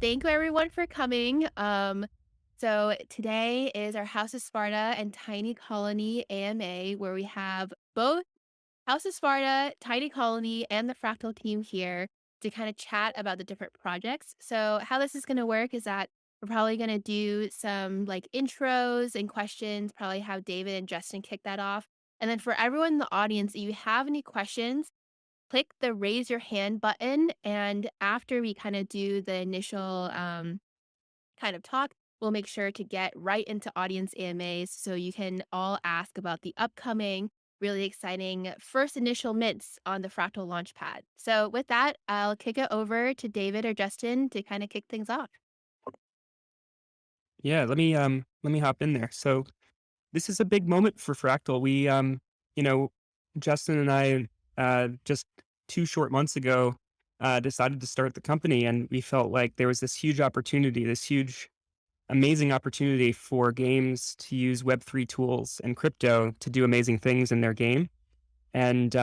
thank you everyone for coming. So today is our House of Sparta and Tiny Colony AMA, where we have both House of Sparta, Tiny Colony, and the Fractal team here to kind of chat about the different projects. So how this is going to work is that we're probably going to do some like intros and questions, probably have David and Justin kick that off. And then for everyone in the audience, if you have any questions, click the raise your hand button. And after we kind of do the initial kind of talk, we'll make sure to get right into audience AMAs so you can all ask about the upcoming, really exciting first initial mints on the Fractal Launchpad. So with that, I'll kick it over to David or Justin to kind of kick things off. Yeah, let me hop in there. So this is a big moment for Fractal. You know, Justin and I just 2 short months ago decided to start the company, and we felt like there was this huge opportunity, this huge, amazing opportunity for games to use Web3 tools and crypto to do amazing things in their game. And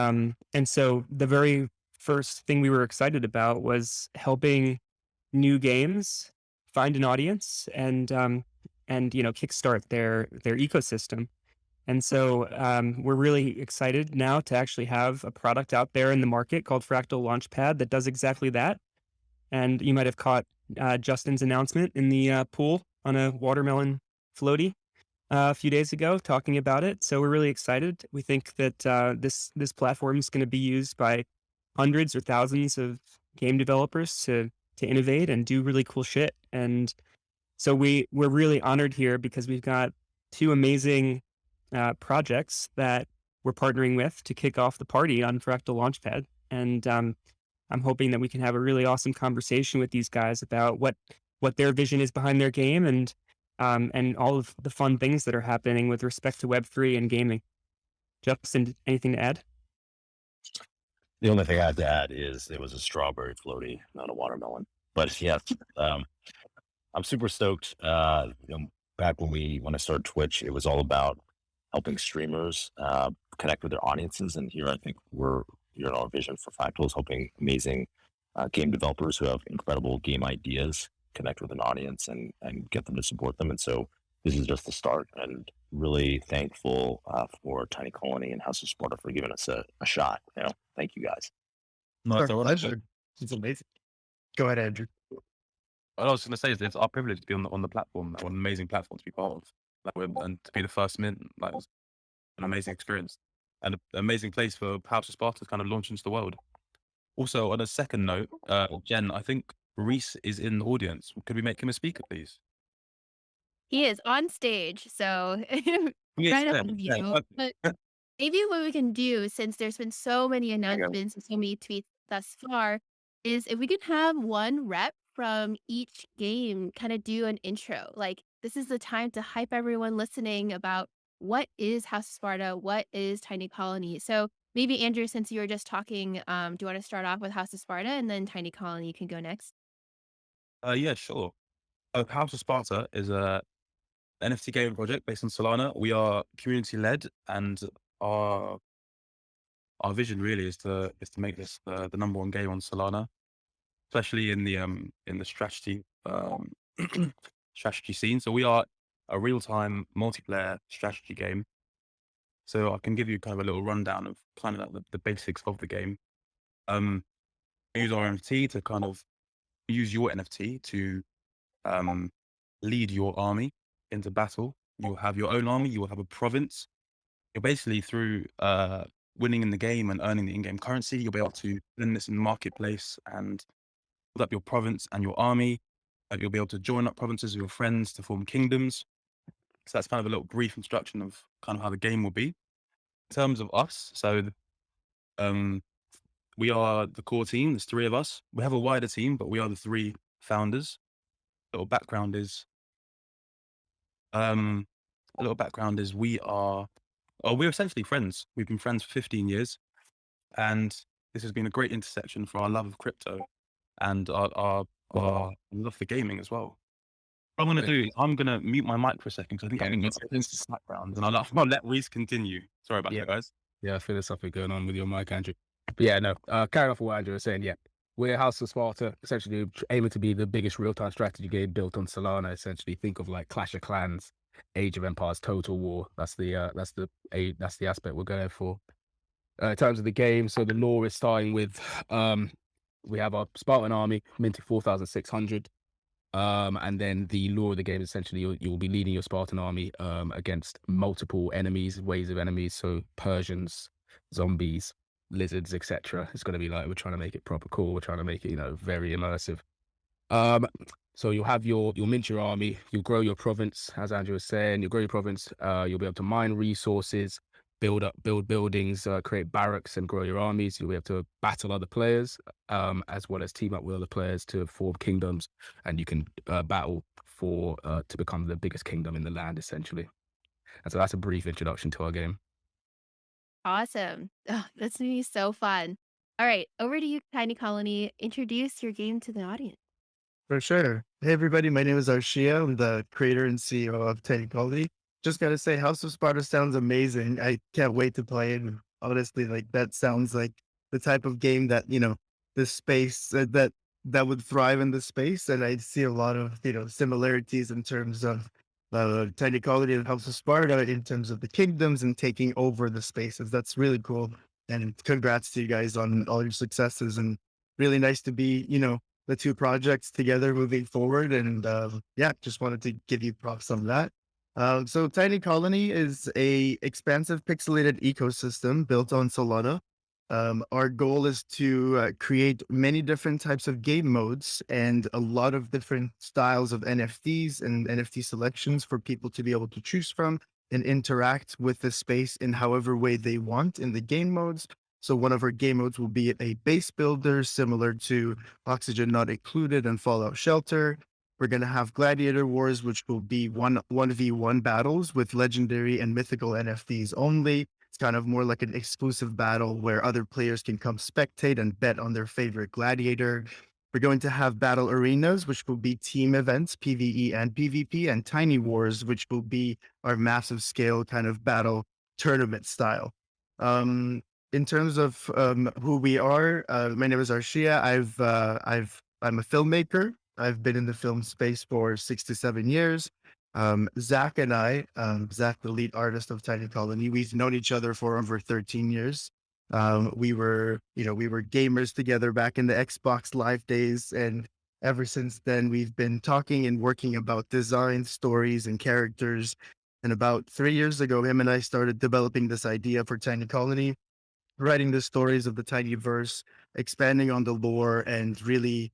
so the very first thing we were excited about was helping new games find an audience and kickstart their ecosystem. And so we're really excited now to actually have a product out there in the market called Fractal Launchpad that does exactly that. And you might have caught Justin's announcement in the pool on a watermelon floaty a few days ago, talking about it. So we're really excited. We think that this platform is going to be used by hundreds or thousands of game developers to innovate and do really cool shit. And so we're really honored here because we've got two amazing projects that we're partnering with to kick off the party on Fractal Launchpad. And I'm hoping that we can have a really awesome conversation with these guys about what their vision is behind their game and all of the fun things that are happening with respect to Web3 and gaming. Justin, anything to add? The only thing I had to add is it was a strawberry floaty, not a watermelon. But yes, I'm super stoked. Back when I started Twitch, it was all about helping streamers connect with their audiences, and here I think our vision for Fractal is helping amazing game developers who have incredible game ideas connect with an audience and get them to support them. And so this is just the start, and really thankful for Tiny Colony and House of Sparta for giving us a shot. Thank you guys. No, Our so what pleasure. It's amazing. Go ahead, Andrew. I was going to say is it's our privilege to be on the platform, like, an amazing platform to be part of, and to be the first mint. Like, it's an amazing experience and an amazing place for House of Sparta to kind of launch into the world. Also, on a second note, Jen, I think Reese is in the audience. Could we make him a speaker, please? He is on stage, so Yes, right up yeah, with yeah, you. But maybe what we can do, since there's been so many There you go. announcements and so many tweets thus far, is if we could have one rep from each game kind of do an intro. Like, this is the time to hype everyone listening about what is House of Sparta, what is Tiny Colony. So maybe Andrew, since you were just talking, do you want to start off with House of Sparta and then Tiny Colony can go next? Yeah, sure. House of Sparta is a NFT gaming project based on Solana. We are community led, and our our vision really is to make this the number one game on Solana, especially in the strategy strategy scene. So we are a real time multiplayer strategy game. So I can give you kind of a little rundown of kind of like the basics of the game. We use our NFT to kind of use your NFT to lead your army into battle. You'll have your own army. You will have a province. You're basically through winning in the game and earning the in-game currency, you'll be able to lend this in the marketplace and build up your province and your army. You'll be able to join up provinces with your friends to form kingdoms. So that's kind of a little brief introduction of kind of how the game will be. In terms of us, so we are the core team. There's three of us. We have a wider team, but we are the three founders. A little background is we're essentially friends. We've been friends for 15 years, and this has been a great intersection for our love of crypto and our love for gaming as well. What I'm going to do, I'm going to mute my mic for a second because I think I'm going to get into the background, and I'll let Reese continue. Sorry about Yeah. that, guys. Yeah, I feel there's something going on with your mic, Andrew. But yeah, no, carrying off what Andrew was saying, yeah. we're House of Sparta, essentially aiming to be the biggest real-time strategy game built on Solana. Essentially, think of like Clash of Clans, Age of Empires, Total War. That's the aspect we're going for. In terms of the game, so the lore is starting with we have our Spartan army minted 4,600. And then the lore of the game, essentially, you'll be leading your Spartan army against multiple enemies, waves of enemies, so Persians, zombies, lizards, etc. It's going to be like, we're trying to make it proper cool. We're trying to make it, very immersive. So you'll have you'll mint your army, you'll grow your province, as Andrew was saying, you'll grow your province, you'll be able to mine resources, build buildings, create barracks, and grow your armies. You'll be able to battle other players, as well as team up with other players to form kingdoms, and you can battle for to become the biggest kingdom in the land, essentially. And so that's a brief introduction to our game. Awesome. Oh, that's gonna be so fun. All right, over to you, Tiny Colony. Introduce your game to the audience. For sure. Hey, everybody. My name is Arshia. I'm the creator and CEO of Teddy Coldy. Just got to say, House of Sparta sounds amazing. I can't wait to play it. And honestly, like that sounds like the type of game that, the space that would thrive in the space. And I see a lot of, similarities in terms of Teddy Coldy and House of Sparta in terms of the kingdoms and taking over the spaces. That's really cool. And congrats to you guys on all your successes, and really nice to be, the two projects together moving forward. And yeah, just wanted to give you props on that. So Tiny Colony is a expansive pixelated ecosystem built on Solana. Our goal is to create many different types of game modes and a lot of different styles of NFTs and NFT selections for people to be able to choose from and interact with the space in however way they want in the game modes. So one of our game modes will be a base builder similar to Oxygen Not Included and Fallout Shelter. We're going to have Gladiator Wars, which will be 1v1 battles with legendary and mythical NFTs only. It's kind of more like an exclusive battle where other players can come spectate and bet on their favorite gladiator. We're going to have battle arenas, which will be team events, PvE and PvP, and Tiny Wars, which will be our massive scale kind of battle tournament style. In terms of who we are, my name is Arshia. I'm a filmmaker. I've been in the film space for 6 to 7 years. Zach and I, Zach, the lead artist of Tiny Colony, we've known each other for over 13 years. We were gamers together back in the Xbox Live days, and ever since then, we've been talking and working about design, stories, and characters. And about 3 years ago, him and I started developing this idea for Tiny Colony, writing the stories of the Tinyverse, expanding on the lore, and really,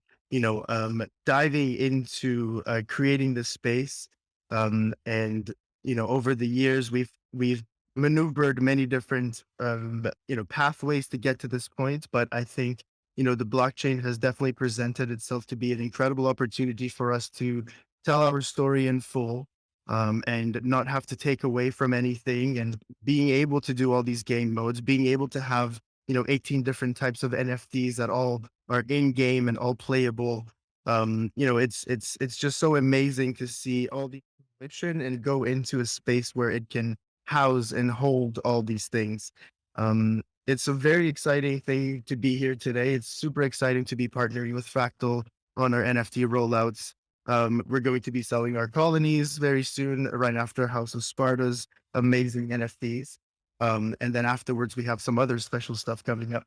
diving into creating the space. And over the years, we've maneuvered many different pathways to get to this point. But I think the blockchain has definitely presented itself to be an incredible opportunity for us to tell our story in full, and not have to take away from anything, and being able to do all these game modes, being able to have 18 different types of NFTs that all are in game and all playable. It's just so amazing to see all the mission and go into a space where it can house and hold all these things. It's a very exciting thing to be here today. It's super exciting to be partnering with Fractal on our NFT rollouts. We're going to be selling our colonies very soon, right after House of Sparta's amazing NFTs. And then afterwards, we have some other special stuff coming up.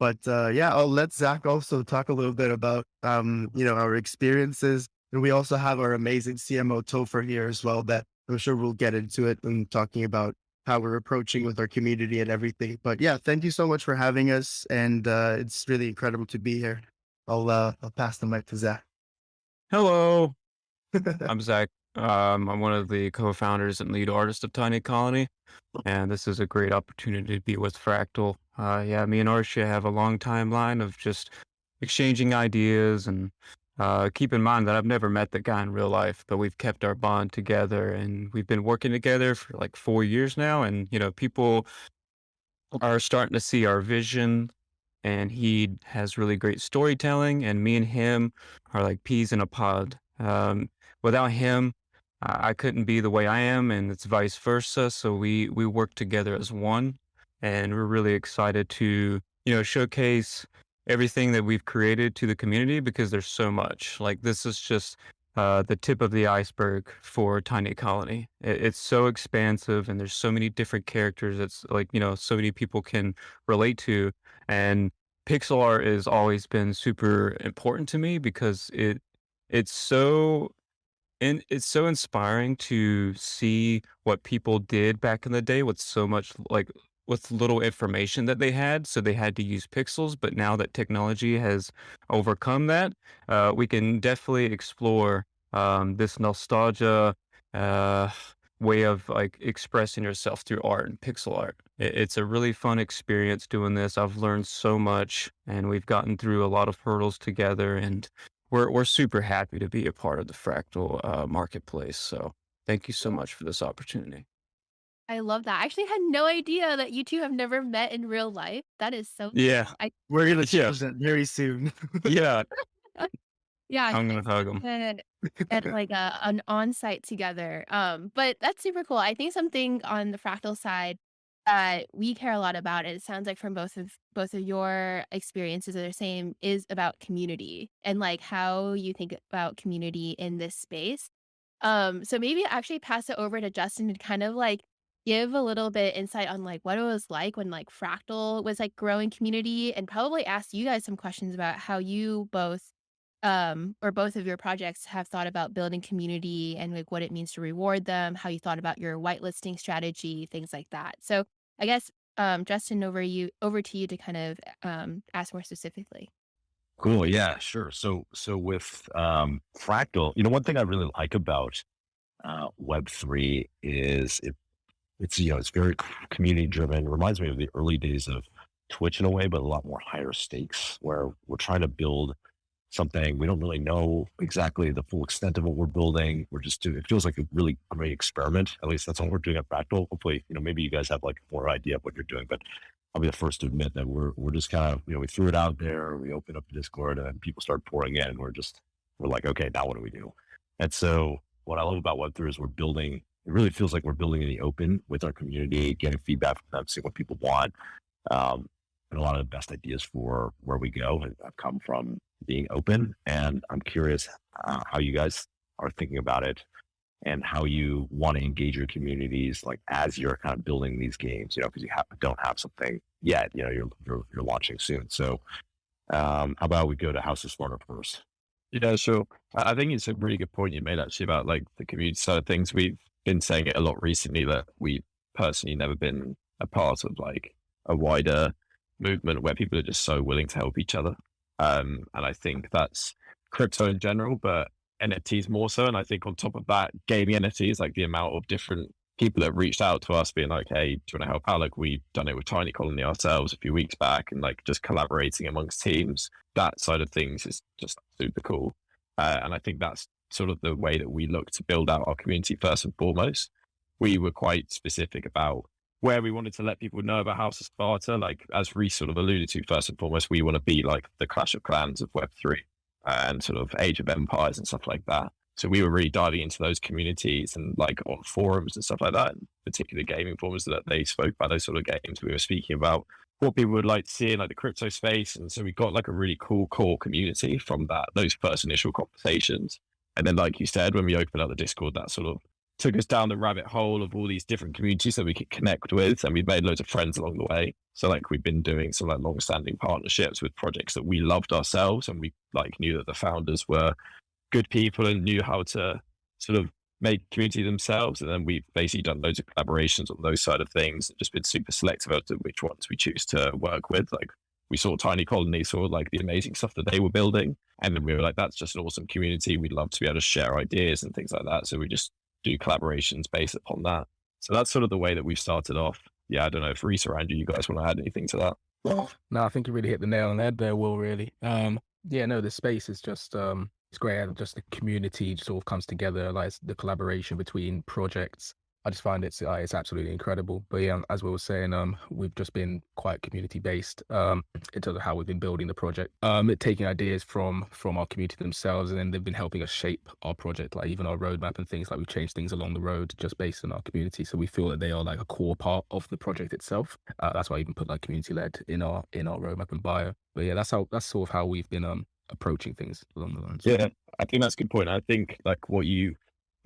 But yeah, I'll let Zach also talk a little bit about our experiences. And we also have our amazing CMO Topher here as well, that I'm sure we'll get into it and talking about how we're approaching with our community and everything. But yeah, thank you so much for having us, and it's really incredible to be here. I'll pass the mic to Zach. Hello, I'm Zach. I'm one of the co-founders and lead artists of Tiny Colony, and this is a great opportunity to be with Fractal. Yeah, me and Arshia have a long timeline of just exchanging ideas, and keep in mind that I've never met the guy in real life, but we've kept our bond together, and we've been working together for like 4 years now, and people are starting to see our vision, and he has really great storytelling, and me and him are like peas in a pod. Without him, I couldn't be the way I am, and it's vice versa. So we work together as one, and we're really excited to showcase everything that we've created to the community because there's so much. Like this is just the tip of the iceberg for Tiny Colony. It's so expansive and there's so many different characters. It's like, so many people can relate to. And pixel art has always been super important to me because it's so and it's so inspiring to see what people did back in the day with so much like with little information that they had. So they had to use pixels, but now that technology has overcome that, we can definitely explore this nostalgia uh, way of like expressing yourself through art and pixel art. It's a really fun experience doing this. I've learned so much, and we've gotten through a lot of hurdles together, and we're super happy to be a part of the Fractal marketplace. So thank you so much for this opportunity. I love that. I actually had no idea that you two have never met in real life. That is so Yeah, cool. I We're gonna yeah, change that very soon. yeah. yeah, I I'm think gonna hug him. at like an on-site together. But that's super cool. I think something on the Fractal side that we care a lot about, and it sounds like from both of your experiences are the same, is about community and like how you think about community in this space. So maybe actually pass it over to Justin to kind of like give a little bit insight on like what it was like when like Fractal was like growing community, and probably ask you guys some questions about how you both or both of your projects have thought about building community and like what it means to reward them, how you thought about your whitelisting strategy, things like that. So I guess Justin, over to you to kind of ask more specifically. Cool. Yeah, sure. So with Fractal, one thing I really like about Web3 is it's very community driven. Reminds me of the early days of Twitch in a way, but a lot more higher stakes, where we're trying to build something. We don't really know exactly the full extent of what we're building. We're just doing, it feels like a really great experiment. At least that's all we're doing at Fractal. Hopefully, maybe you guys have like more idea of what you're doing, but I'll be the first to admit that we're just kind of, we threw it out there, we opened up the Discord and people start pouring in, and we're like, okay, now what do we do? And so what I love about Web3 is it really feels like we're building in the open with our community, getting feedback from them, seeing what people want. And a lot of the best ideas for where we go have come from being open. And I'm curious how you guys are thinking about it and how you want to engage your communities, like as you're kind of building these games, because you don't have something yet, you're launching soon. So how about we go to House of Sparta first? Yeah, sure. I think it's a really good point you made actually about like the community side of things. We've been saying it a lot recently that we personally never been a part of like a wider movement where people are just so willing to help each other. And I think that's crypto in general, but NFTs more so. And I think on top of that, gaming NFTs, like the amount of different people that reached out to us being like, hey, do you want to help out? Like we've done it with Tiny Colony ourselves a few weeks back, and like just collaborating amongst teams. That side of things is just super cool. And I think that's sort of the way that we look to build out our community first and foremost. We were quite specific about where we wanted to let people know about House of Sparta. Like as Reese sort of alluded to, first and foremost, we want to be like the Clash of Clans of Web3 and sort of Age of Empires and stuff like that. So we were really diving into those communities and like on forums and stuff like that, and particularly gaming forums that they spoke about those sort of games. We were speaking about what people would like to see in like the crypto space. And so we got like a really cool core community from those first initial conversations. And then, like you said, when we opened up the Discord, that sort of took us down the rabbit hole of all these different communities that we could connect with. And we've made loads of friends along the way. So like we've been doing some like long-standing partnerships with projects that we loved ourselves. And we like knew that the founders were good people and knew how to sort of make community themselves. And then we've basically done loads of collaborations on those side of things, just been super selective as to which ones we choose to work with. Like we saw Tiny Colony, saw like the amazing stuff that they were building. And then we were like, that's just an awesome community. We'd love to be able to share ideas and things like that. So we just do collaborations based upon that. So that's sort of the way that we've started off. Yeah, I don't know if Reese or Andrew, you guys want to add anything to that? No, I think you really hit the nail on the head there, Will, really. Yeah, no, the space is just it's great. Just the community sort of comes together, like the collaboration between projects I just find it's absolutely incredible. But yeah, as we were saying, we've just been quite community based in terms of how we've been building the project. Taking ideas from our community themselves, and then they've been helping us shape our project, like even our roadmap and things. Like we've changed things along the road just based on our community. So we feel that they are like a core part of the project itself. That's why I even put like community led in our roadmap and bio. But yeah, that's sort of how we've been approaching things along the lines. Yeah, I think that's a good point. I think like what you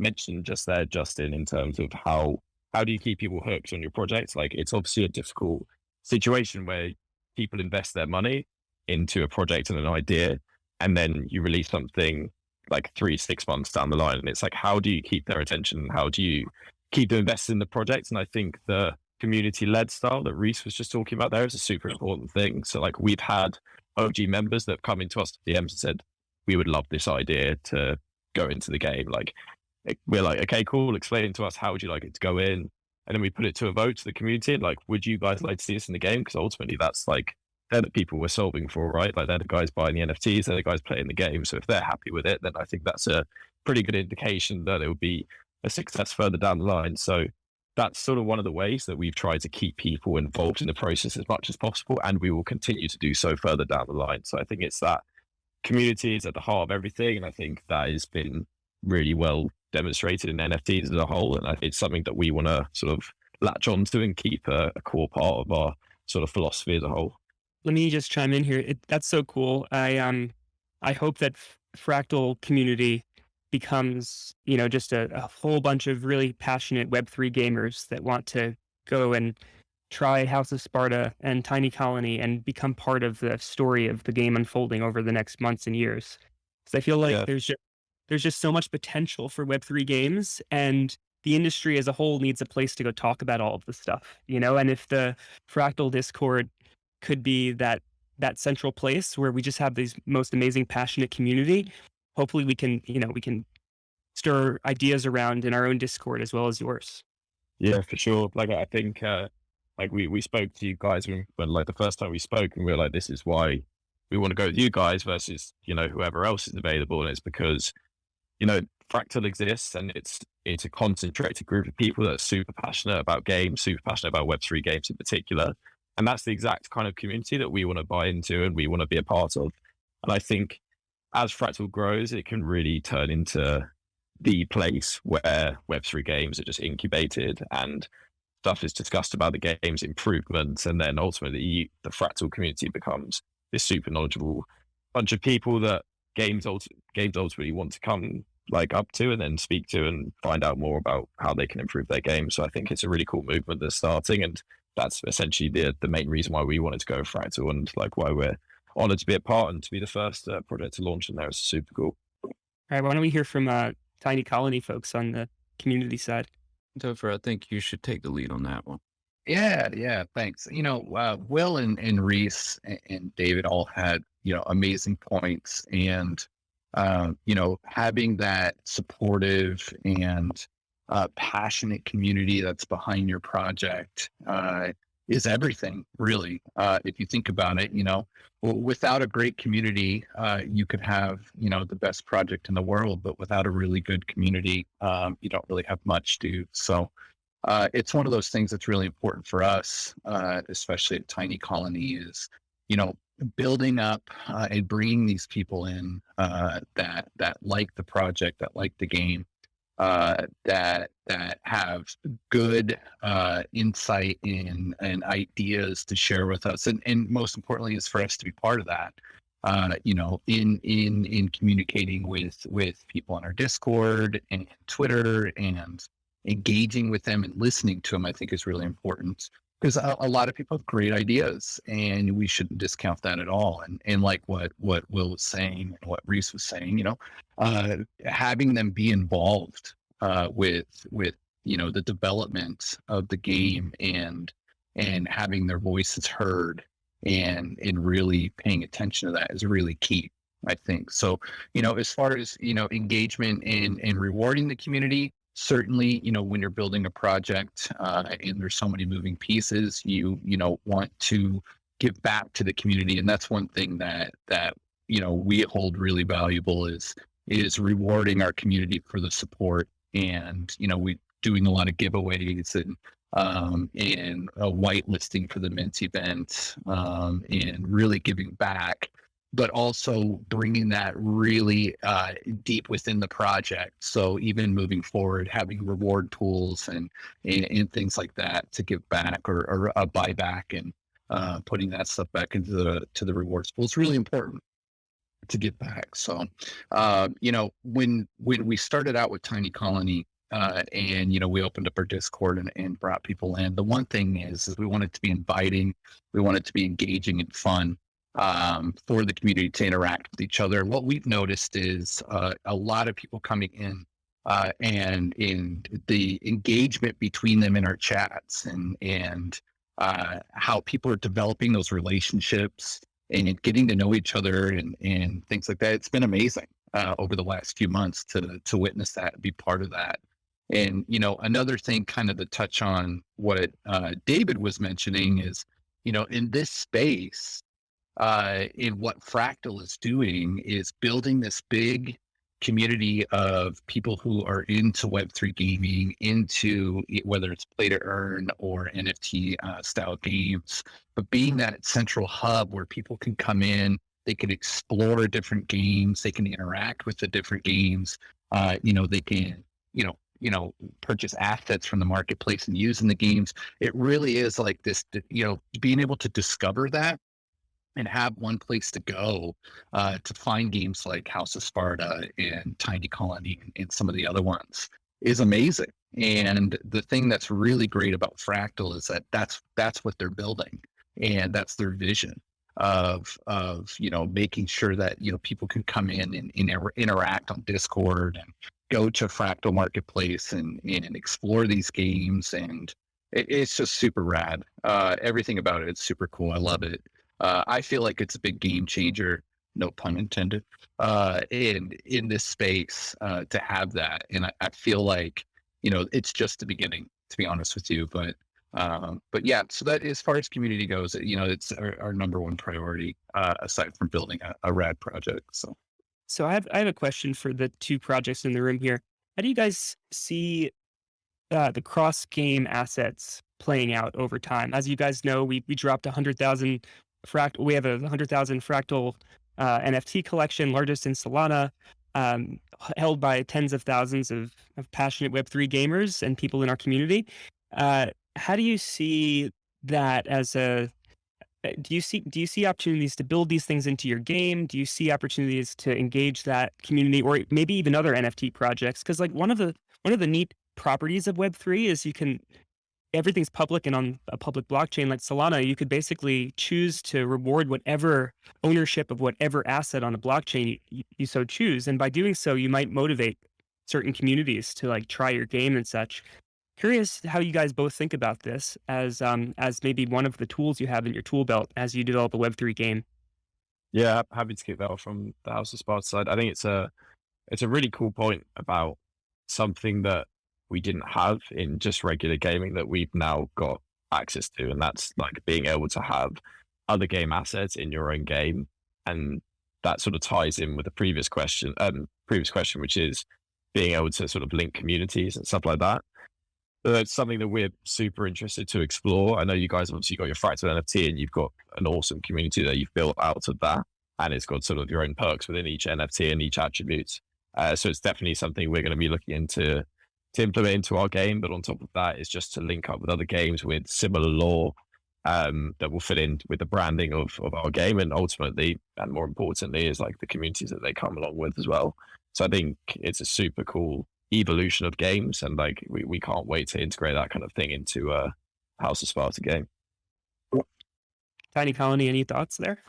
mentioned just there, Justin, in terms of how do you keep people hooked on your project? Like it's obviously a difficult situation where people invest their money into a project and an idea, and then you release something like 3-6 months down the line, and it's like, how do you keep their attention? How do you keep them invested in the project? And I think the community-led style that Reese was just talking about there is a super important thing. So like we've had OG members that have come into us DMs and said, we would love this idea to go into the game. Like we're like, okay, cool. Explain to us, how would you like it to go in? And then we put it to a vote to the community. Like, would you guys like to see this in the game? Because ultimately that's like, they're the people we're solving for, right? Like they're the guys buying the NFTs, they're the guys playing the game. So if they're happy with it, then I think that's a pretty good indication that it would be a success further down the line. So that's sort of one of the ways that we've tried to keep people involved in the process as much as possible. And we will continue to do so further down the line. So I think it's that community is at the heart of everything. And I think that has been really well demonstrated in NFTs as a whole. And it's something that we want to sort of latch onto and keep a core part of our sort of philosophy as a whole. Let me just chime in here. That's so cool. I hope that Fractal community becomes, just a whole bunch of really passionate Web3 gamers that want to go and try House of Sparta and Tiny Colony and become part of the story of the game unfolding over the next months and years. So I feel like there's just so much potential for Web3 games, and the industry as a whole needs a place to go talk about all of this stuff, and if the Fractal Discord could be that central place where we just have these most amazing, passionate community, hopefully we can stir ideas around in our own Discord as well as yours. Yeah, for sure. Like I think like we spoke to you guys when like the first time we spoke, and we were like, this is why we want to go with you guys versus whoever else is available. And it's because Fractal exists, and it's a concentrated group of people that are super passionate about games, super passionate about Web3 games in particular. And that's the exact kind of community that we want to buy into and we want to be a part of. And I think as Fractal grows, it can really turn into the place where Web3 games are just incubated and stuff is discussed about the game's improvements. And then ultimately the Fractal community becomes this super knowledgeable bunch of people that games ultimately want to come like up to and then speak to and find out more about how they can improve their game. So I think it's a really cool movement that's starting, and that's essentially the main reason why we wanted to go with Fractal, and like why we're honored to be a part and to be the first project to launch in there. It's super cool. All right, why don't we hear from Tiny Colony folks on the community side? Topher, I think you should take the lead on that one. Yeah, thanks. Will and Reese and David all had, amazing points, and, having that supportive and passionate community that's behind your project is everything, really. If you think about it, without a great community, you could have, the best project in the world, but without a really good community, you don't really have much to. So it's one of those things that's really important for us, especially at Tiny Colony, is, building up and bringing these people in that like the project, that like the game, that have good insight and ideas to share with us, and most importantly is for us to be part of that. In communicating with people on our Discord and Twitter and engaging with them and listening to them, I think is really important, because a lot of people have great ideas and we shouldn't discount that at all. And like what Will was saying and what Reese was saying, having them be involved with the development of the game and having their voices heard and really paying attention to that is really key, I think. So, as far as, engagement and rewarding the community, certainly, when you're building a project and there's so many moving pieces, you want to give back to the community. And that's one thing that we hold really valuable is rewarding our community for the support. And, we doing a lot of giveaways and whitelisting for the Mint event, and really giving back, but also bringing that really deep within the project. So even moving forward, having reward pools and things like that to give back or a buyback, and putting that stuff back into the rewards pool is really important to give back. So, when we started out with Tiny Colony, and we opened up our Discord and brought people in, the one thing is we want it to be inviting, we want it to be engaging and fun, for the community to interact with each other. What we've noticed is a lot of people coming in, and in the engagement between them in our chats, and how people are developing those relationships and getting to know each other and things like that. It's been amazing over the last few months to witness that and be part of that. And another thing, kind of to touch on what David was mentioning, is in this space, in what Fractal is doing, is building this big community of people who are into Web3 gaming, into whether it's play to earn or NFT style games, but being that central hub where people can come in, they can explore different games, they can interact with the different games, they can, purchase assets from the marketplace and use in the games. It really is like this, being able to discover that and have one place to go to find games like House of Sparta and Tiny Colony and some of the other ones is amazing. And the thing that's really great about Fractal is that that's what they're building, and that's their vision of making sure that people can come in and interact on Discord and go to Fractal Marketplace and explore these games. And it's just super rad. Everything about it's super cool. I love it. I feel like it's a big game changer, no pun intended, in this space, to have that. And I feel like, it's just the beginning, to be honest with you. But yeah, so that, as far as community goes, it's our number one priority, aside from building a rad project. So I have a question for the two projects in the room here. How do you guys see the cross game assets playing out over time? As you guys know, we dropped 100,000 fractal. We have 100,000 fractal NFT collection, largest in Solana, held by tens of thousands of passionate Web3 gamers and people in our community. How do you see that as a do you see opportunities to build these things into your game? Do you see opportunities to engage that community, or maybe even other NFT projects? Because like one of the neat properties of Web3 is everything's public, and on a public blockchain like Solana, you could basically choose to reward whatever ownership of whatever asset on a blockchain you so choose. And by doing so, you might motivate certain communities to like try your game and such. Curious how you guys both think about this as maybe one of the tools you have in your tool belt as you develop a Web3 game. Yeah, happy to kick that off from the House of Sparta side. I think it's a really cool point about something that we didn't have in just regular gaming that we've now got access to, and that's like being able to have other game assets in your own game. And that sort of ties in with the previous question, which is being able to sort of link communities and stuff like that. So that's something that we're super interested to explore. I know you guys obviously got your Fractal NFT, and you've got an awesome community that you've built out of that, and it's got sort of your own perks within each NFT and each attribute. So it's definitely something we're going to be looking into to implement into our game. But on top of that is just to link up with other games with similar lore that will fit in with the branding of our game, and ultimately, and more importantly, is like the communities that they come along with as well. So I think it's a super cool evolution of games, and like we can't wait to integrate that kind of thing into a House of Sparta game. Tiny Colony, any thoughts there?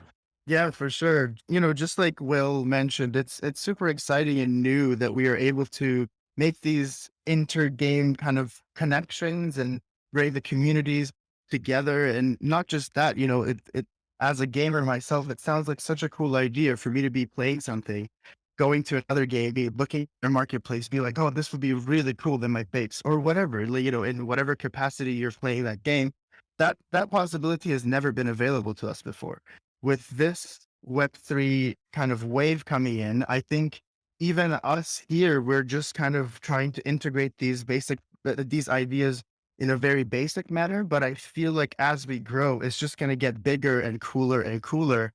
Yeah, for sure. Just like Will mentioned, it's super exciting and new that we are able to make these inter-game kind of connections and bring the communities together. And not just that, it as a gamer myself, it sounds like such a cool idea for me to be playing something, going to another game, be looking at their marketplace, be like, oh, this would be really cool than my base, or whatever, in whatever capacity you're playing that game. That possibility has never been available to us before. With this Web3 kind of wave coming in, I think even us here, we're just kind of trying to integrate these basic these ideas in a very basic manner, but I feel like as we grow, it's just going to get bigger and cooler and cooler.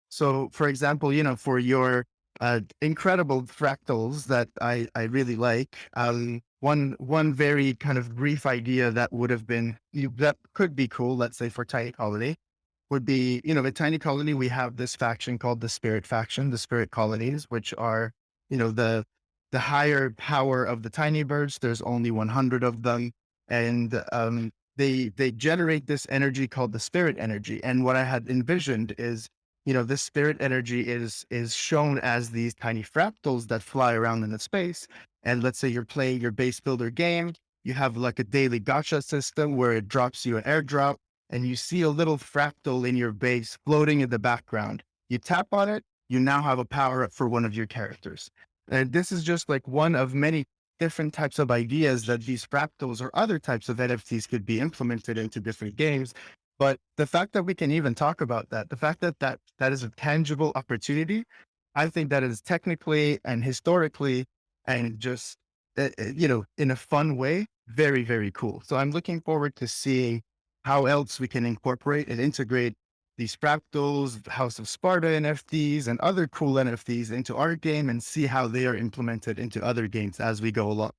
So, for example, for your incredible fractals that I really like, one very kind of brief idea that would have been that could be cool, let's say for Tiny Colony, would be, at Tiny Colony we have this faction called the Spirit faction, the Spirit colonies, which are, the higher power of the tiny birds. There's only 100 of them, and they generate this energy called the spirit energy. And what I had envisioned is, this spirit energy is shown as these tiny fractals that fly around in the space. And let's say you're playing your base builder game, you have like a daily gacha system where it drops you an airdrop, and you see a little fractal in your base floating in the background. You tap on it, you now have a power up for one of your characters. And this is just like one of many different types of ideas that these fractals or other types of NFTs could be implemented into different games. But the fact that we can even talk about that, the fact that that is a tangible opportunity, I think that is technically and historically and just, in a fun way, very, very cool. So I'm looking forward to seeing how else we can incorporate and integrate these fractals, House of Sparta NFTs, and other cool NFTs into our game and see how they are implemented into other games as we go along.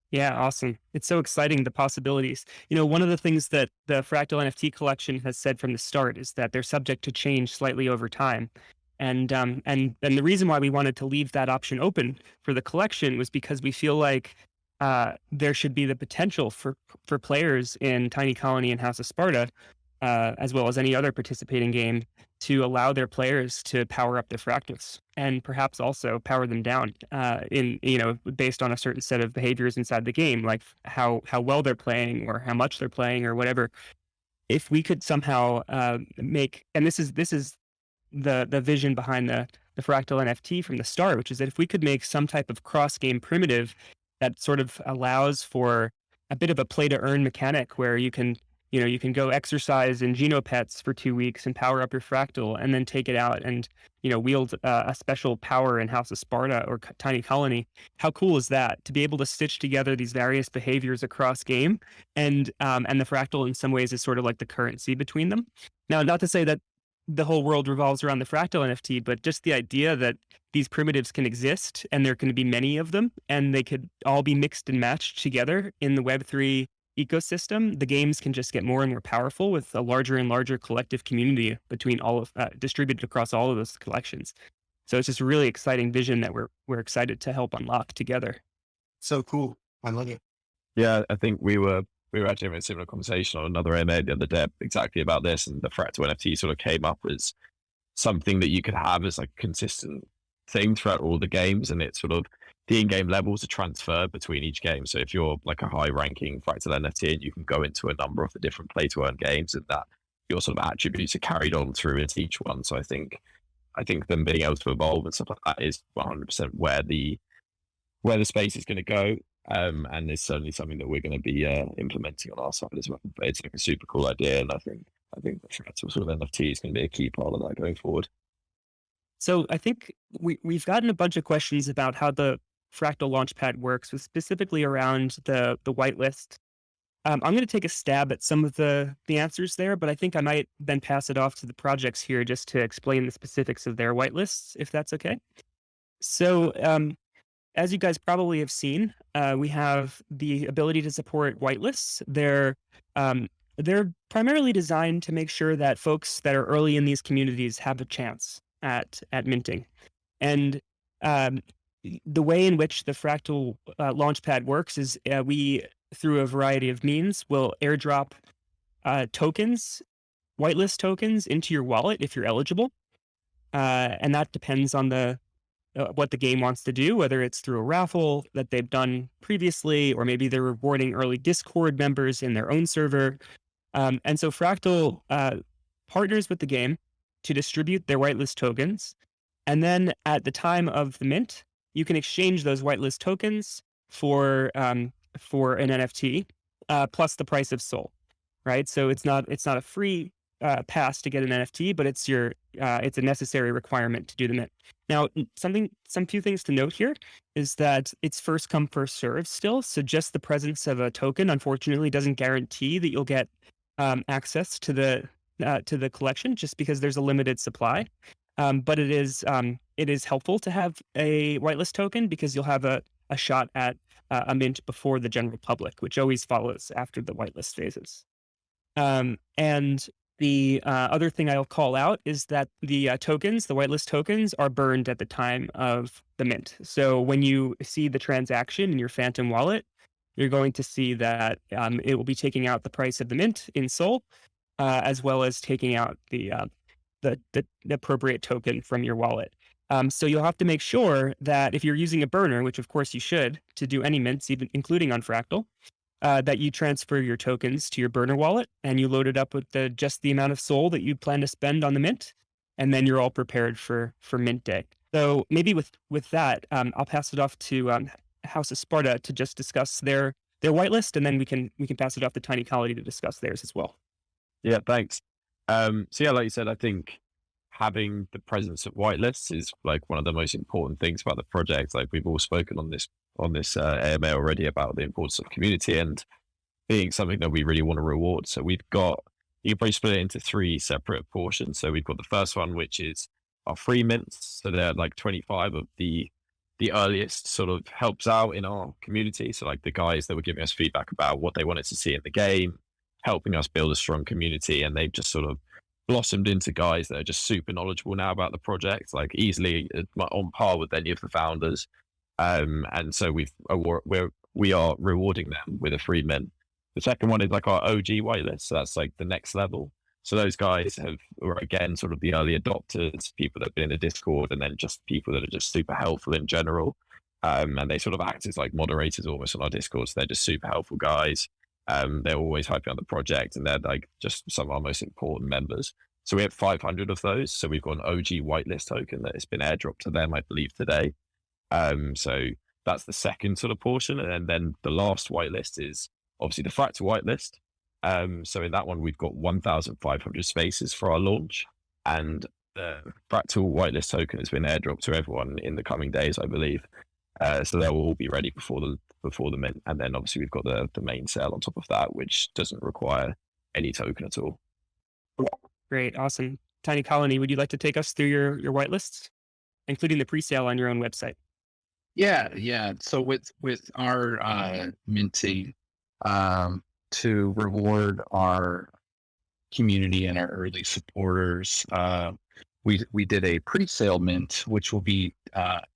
Yeah, awesome. It's so exciting, the possibilities. One of the things that the Fractal NFT collection has said from the start is that they're subject to change slightly over time. And the reason why we wanted to leave that option open for the collection was because we feel like there should be the potential for players in Tiny Colony and House of Sparta, as well as any other participating game, to allow their players to power up their fractals and perhaps also power them down based on a certain set of behaviors inside the game, like how well they're playing or how much they're playing or whatever. If we could somehow make, and this is the vision behind the Fractal NFT from the start, which is that if we could make some type of cross game primitive that sort of allows for a bit of a play to earn mechanic where you can go exercise in Genopets for 2 weeks and power up your fractal and then take it out and, wield a special power in House of Sparta or Tiny Colony. How cool is that to be able to stitch together these various behaviors across game, and the fractal in some ways is sort of like the currency between them. Now, not to say that the whole world revolves around the Fractal NFT, but just the idea that these primitives can exist and there can be many of them and they could all be mixed and matched together in the Web3 ecosystem. The games can just get more and more powerful with a larger and larger collective community between all of distributed across all of those collections. So it's just a really exciting vision that we're excited to help unlock together. So cool. I love it. Yeah, I think we were actually having a similar conversation on another MA the other day exactly about this, and the Fractal NFT sort of came up as something that you could have as like a consistent thing throughout all the games, and it's sort of the in-game levels are transferred between each game. So if you're like a high-ranking Fractal NFT, and you can go into a number of the different play-to-earn games, and that your sort of attributes are carried on through into each one. So I think them being able to evolve and stuff like that is 100% where the space is going to go. And it's certainly something that we're going to be implementing on our side as well. But it's like a super cool idea, and I think the Fractal sort of NFT is going to be a key part of that going forward. So I think we've gotten a bunch of questions about how the Fractal Launchpad works, with specifically around the whitelist. I'm going to take a stab at some of the answers there, but I think I might then pass it off to the projects here just to explain the specifics of their whitelists, if that's okay. So as you guys probably have seen, we have the ability to support whitelists. They're primarily designed to make sure that folks that are early in these communities have a chance at minting. And the way in which the Fractal Launchpad works is we, through a variety of means, will airdrop tokens, whitelist tokens, into your wallet if you're eligible. And that depends on what the game wants to do, whether it's through a raffle that they've done previously, or maybe they're rewarding early Discord members in their own server. And so Fractal partners with the game to distribute their whitelist tokens. And then at the time of the mint, you can exchange those whitelist tokens for an NFT plus the price of SOL, right? So it's not a free pass to get an NFT, but it's a necessary requirement to do the mint. Now, some few things to note here is that it's first come, first served still. So just the presence of a token, unfortunately, doesn't guarantee that you'll get access to the collection, just because there's a limited supply. But it is helpful to have a whitelist token, because you'll have a shot at a mint before the general public, which always follows after the whitelist phases. And the other thing I'll call out is that the tokens, the whitelist tokens, are burned at the time of the mint. So when you see the transaction in your Phantom wallet, you're going to see that it will be taking out the price of the mint in Sol, as well as taking out the appropriate token from your wallet. So you'll have to make sure that if you're using a burner, which of course you should, to do any mints, even including on Fractal, that you transfer your tokens to your burner wallet and you load it up with just the amount of Sol that you plan to spend on the mint, and then you're all prepared for mint day. So maybe with that, I'll pass it off to House of Sparta to just discuss their whitelist, and then we can pass it off to Tiny Colony to discuss theirs as well. Yeah, thanks. So yeah, like you said, I think having the presence of whitelists is like one of the most important things about the project. Like we've all spoken on this AMA already about the importance of community and being something that we really want to reward. So you can probably split it into 3 separate portions. So we've got the first one, which is our free mints. So they're like 25 of the earliest sort of helps out in our community. So like the guys that were giving us feedback about what they wanted to see in the game, helping us build a strong community, and they've just sort of blossomed into guys that are just super knowledgeable now about the project, like easily on par with any of the founders. And so we are rewarding them with a free mint. The second one is like our OG whitelist. So that's like the next level. So those guys are again sort of the early adopters, people that have been in the Discord, and then just people that are just super helpful in general. And they sort of act as like moderators almost on our Discord. So they're just super helpful guys. They're always hyping on the project, and they're like just some of our most important members. So we have 500 of those. So we've got an OG whitelist token that has been airdropped to them, I believe, today. So that's the second sort of portion. And then the last whitelist is obviously the Fractal whitelist. So in that one, we've got 1,500 spaces for our launch, and the Fractal whitelist token has been airdropped to everyone in the coming days, I believe. So they'll all be ready before the mint. And then obviously we've got the main sale on top of that, which doesn't require any token at all. Great, awesome. Tiny Colony, would you like to take us through your whitelists, including the pre-sale on your own website? Yeah. So with our minting, to reward our community and our early supporters, we did a pre-sale mint, which will be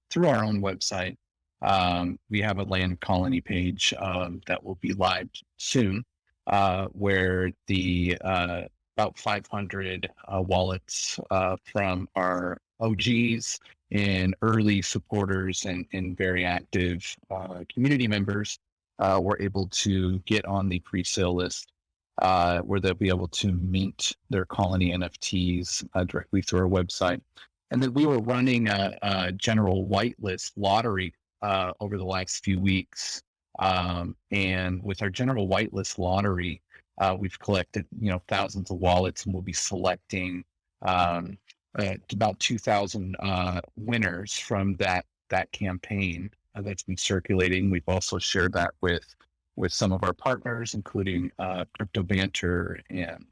through our own website. We have a land colony page that will be live soon, where the about 500 wallets from our OGs and early supporters and very active community members were able to get on the pre-sale list, where they'll be able to mint their colony NFTs directly through our website. And then we were running a general whitelist lottery over the last few weeks. And with our general whitelist lottery, we've collected, thousands of wallets, and we'll be selecting about 2,000 winners from that campaign that's been circulating. We've also shared that with some of our partners, including Crypto Banter and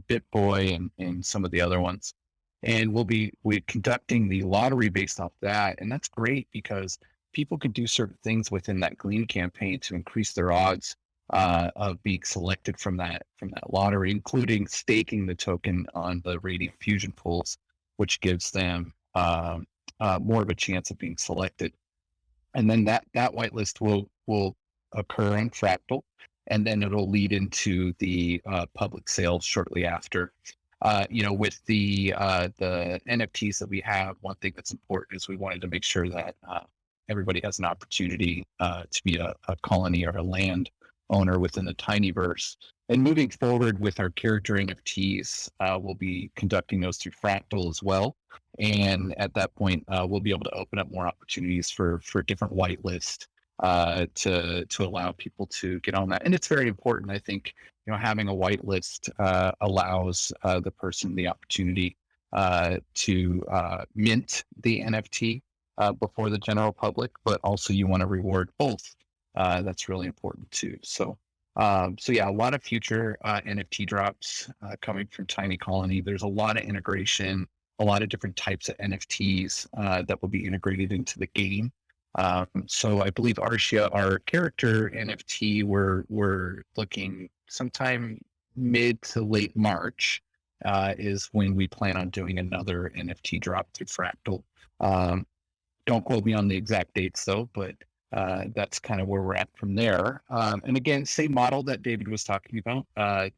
BitBoy and some of the other ones. And we're conducting the lottery based off that. And that's great because people can do certain things within that Glean campaign to increase their odds of being selected from that lottery, including staking the token on the Radiant Fusion pools, which gives them more of a chance of being selected. And then that whitelist will occur on Fractal, and then it'll lead into the public sales shortly after. With the NFTs that we have, one thing that's important is we wanted to make sure that everybody has an opportunity to be a colony or a land owner within the Tinyverse. And moving forward with our character NFTs, we'll be conducting those through Fractal as well. And at that point, we'll be able to open up more opportunities for different whitelist to allow people to get on that. And it's very important. I think, having a whitelist allows the person the opportunity to mint the NFT before the general public, but also you want to reward both. That's really important too. So yeah, a lot of future NFT drops coming from Tiny Colony. There's a lot of integration, a lot of different types of NFTs that will be integrated into the game. So I believe Arshia, our character NFT, we're looking sometime mid to late March is when we plan on doing another NFT drop through Fractal. Don't quote me on the exact dates though, but that's kind of where we're at from there. And again, same model that David was talking about.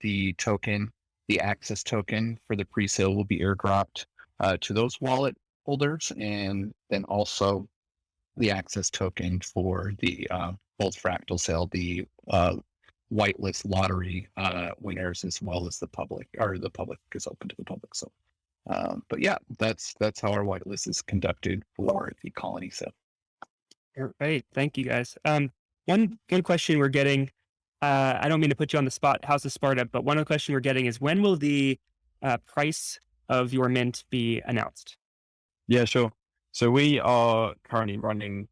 The token, the access token for the pre-sale will be airdropped to those wallet holders, and then also the access token for the both Fractal sale, the whitelist lottery winners, as well as the public, or the public is open to the public. So, but yeah, that's how our whitelist is conducted for the colony sale. All right. Thank you, guys. One question we're getting, I don't mean to put you on the spot, House of Sparta, but one of the question we're getting is, when will the price of your mint be announced? Yeah, sure. So we are currently running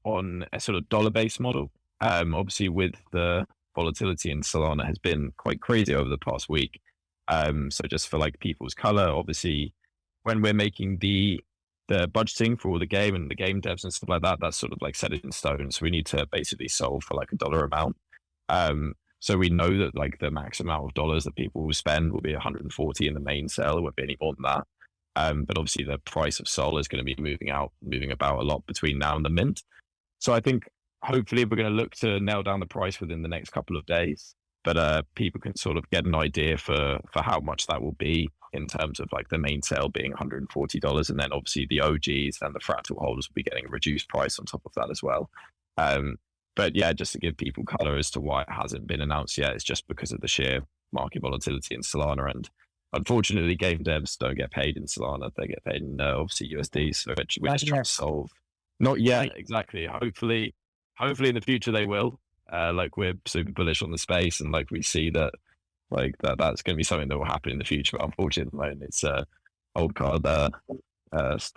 on a sort of dollar-based model. Obviously, with the volatility in Solana has been quite crazy over the past week. So just for like people's color, obviously, when we're making the budgeting for all the game and the game devs and stuff like that, that's sort of like set in stone. So we need to basically solve for like a dollar amount. So we know that like the max amount of dollars that people will spend will be 140 in the main sale. It won't be any more than that. But obviously the price of Sol is going to be moving about a lot between now and the mint. So I think hopefully we're going to look to nail down the price within the next couple of days. But people can sort of get an idea for how much that will be in terms of like the main sale being $140. And then obviously the OGs and the Fractal holders will be getting a reduced price on top of that as well. But yeah, just to give people color as to why it hasn't been announced yet, it's just because of the sheer market volatility in Solana. And unfortunately, game devs don't get paid in Solana. They get paid in obviously USD. So we're just trying to solve. Not yet, exactly. Hopefully in the future they will. Like we're super bullish on the space, and like we see that that's going to be something that will happen in the future. But unfortunately, at the moment, it's old card dollars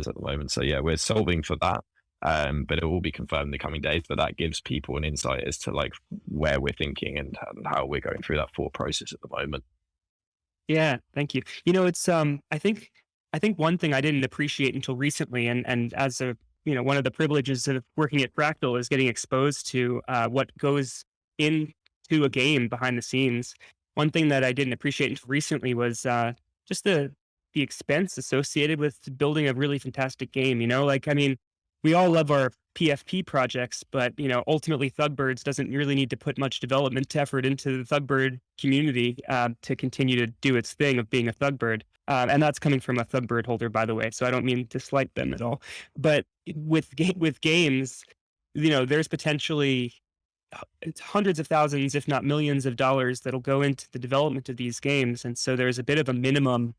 at the moment. So yeah, we're solving for that. But it will be confirmed in the coming days. But that gives people an insight as to like where we're thinking and how we're going through that thought process at the moment. Yeah, thank you. It's I think one thing I didn't appreciate until recently, and as a one of the privileges of working at Fractal is getting exposed to what goes into a game behind the scenes. One thing that I didn't appreciate until recently was just the expense associated with building a really fantastic game. We all love our PFP projects, but ultimately Thugbirds doesn't really need to put much development effort into the Thugbird community to continue to do its thing of being a Thugbird. And that's coming from a Thugbird holder, by the way. So I don't mean to slight them at all. But with games, there's potentially it's hundreds of thousands, if not millions of dollars that'll go into the development of these games. And so there's a bit of a minimum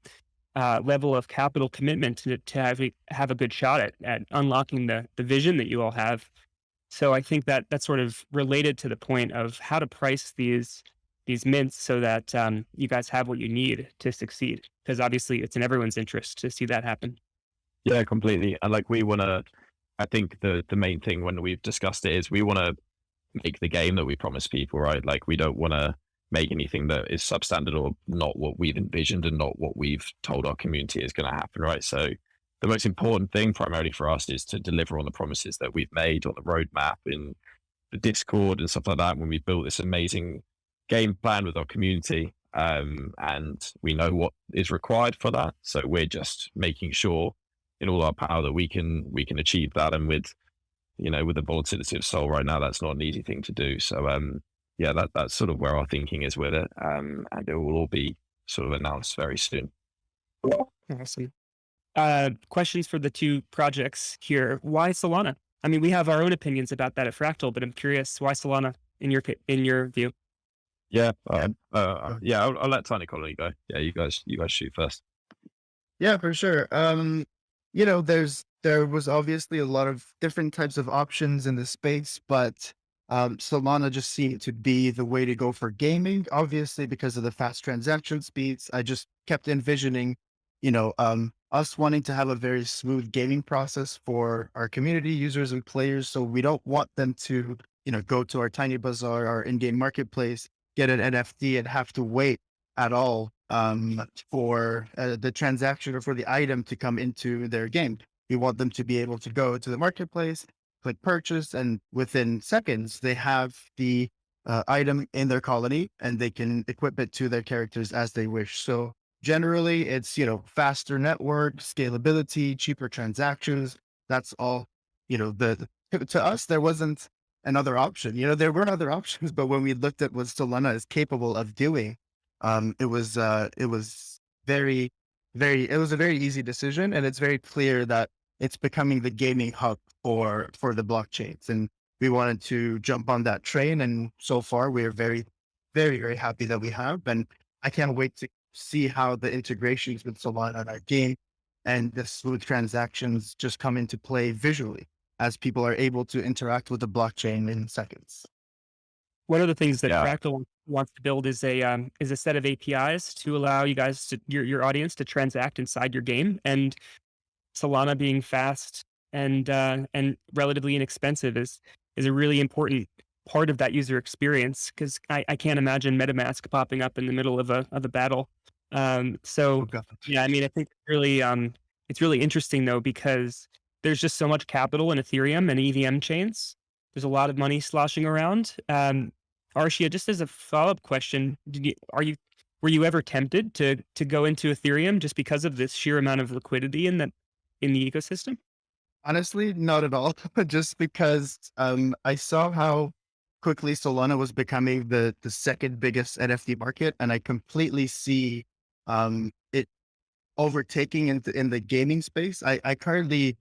level of capital commitment to have a good shot at unlocking the vision that you all have. So I think that that's sort of related to the point of how to price these mints so that you guys have what you need to succeed. Because obviously it's in everyone's interest to see that happen. Yeah, completely. And like I think the main thing when we've discussed it is we want to make the game that we promise people, right? Like we don't want to make anything that is substandard or not what we've envisioned and not what we've told our community is going to happen, right? So the most important thing primarily for us is to deliver on the promises that we've made on the roadmap in the Discord and stuff like that when we built this amazing game plan with our community. And we know what is required for that. So we're just making sure in all our power that we can achieve that. And with the volatility of Sol right now, that's not an easy thing to do. So yeah, that's sort of where our thinking is with it. And it will all be sort of announced very soon. Awesome. Questions for the two projects here. Why Solana? I mean, we have our own opinions about that at Fractal, but I'm curious, why Solana in your view? Yeah. I'll let Tiny Colony go. Yeah, you guys shoot first. Yeah, for sure. There's there was obviously a lot of different types of options in the space, but Solana just seemed to be the way to go for gaming. Obviously, because of the fast transaction speeds, I just kept envisioning, us wanting to have a very smooth gaming process for our community users and players. So we don't want them to, go to our tiny bazaar, our in-game marketplace, get an NFT, and have to wait at all for the transaction or for the item to come into their game. We want them to be able to go to the marketplace, click purchase, and within seconds, they have the item in their colony and they can equip it to their characters as they wish. So generally, it's, faster network, scalability, cheaper transactions. That's all, to us, there wasn't another option. There were other options, but when we looked at what Solana is capable of doing, it was very, it was a very easy decision, and it's very clear that it's becoming the gaming hub for the blockchains, and we wanted to jump on that train. And so far, we are very, very, very happy that we have, and I can't wait to see how the integrations with Solana and our game and the smooth transactions just come into play visually as people are able to interact with the blockchain in seconds. One of the things that Yeah. Fractal wants to build is a set of APIs to allow you guys to your audience to transact inside your game. And Solana being fast and relatively inexpensive is a really important part of that user experience, because I can't imagine MetaMask popping up in the middle of a battle. So yeah, I mean, I think it's really interesting though, because there's just so much capital in Ethereum and EVM chains. There's a lot of money sloshing around. Arshia, just as a follow-up question, were you ever tempted to go into Ethereum just because of this sheer amount of liquidity in the ecosystem? Honestly, not at all. Just because I saw how quickly Solana was becoming the second biggest NFT market, and I completely see it overtaking in the gaming space. I currently